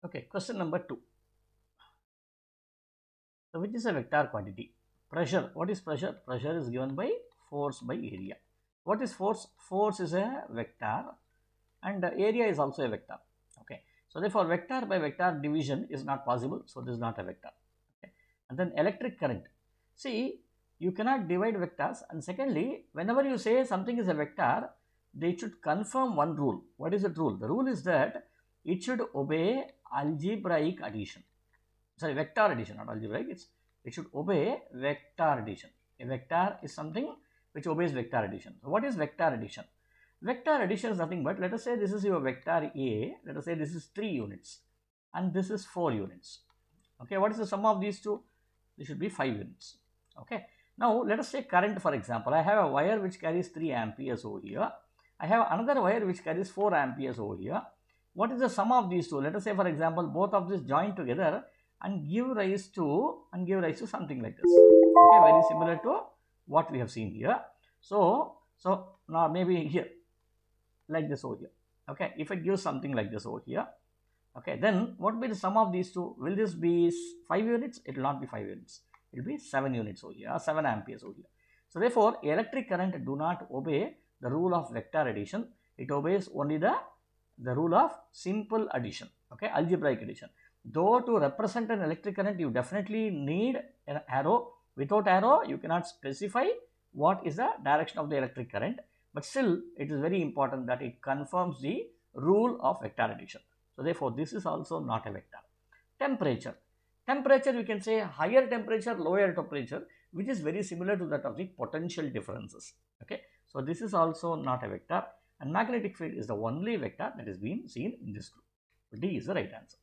Okay, question number 2. So, which is a vector quantity? Pressure. What is pressure? Pressure is given by force by area. What is force? Force is a vector and area is also a vector. Okay. So, therefore, vector by vector division is not possible. So, this is not a vector. Okay. And then electric current. See, you cannot divide vectors. And secondly, whenever you say something is a vector, they should confirm one rule. What is that rule? The rule is that it should obey algebraic addition. Sorry, vector addition, not algebraic. It should obey vector addition. A vector is something which obeys vector addition. So, what is vector addition? Vector addition is nothing but, let us say this is your vector A, let us say this is 3 units and this is 4 units. Okay, what is the sum of these two? This should be 5 units. Okay, now let us say current, for example. I have a wire which carries 3 amperes over here. I have another wire which carries 4 amperes over here. What is the sum of these two? Let us say, for example, both of these join together and give rise to something like this. Okay, very similar to what we have seen here. So now maybe here like this over here. Okay, if it gives something like this over here, okay, then what will be the sum of these two? Will this be 5 units? It will not be 5 units. It will be 7 units over here, 7 amperes over here. So therefore, electric current do not obey the rule of vector addition. It obeys only the rule of simple addition. Okay, algebraic addition. Though to represent an electric current, you definitely need an arrow. Without arrow, you cannot specify what is the direction of the electric current. But still, it is very important that it confirms the rule of vector addition. So therefore, this is also not a vector. Temperature. Temperature, we can say higher temperature, lower temperature, which is very similar to that of the potential differences. Okay, so this is also not a vector, and magnetic field is the only vector that is being seen in this group. D is the right answer.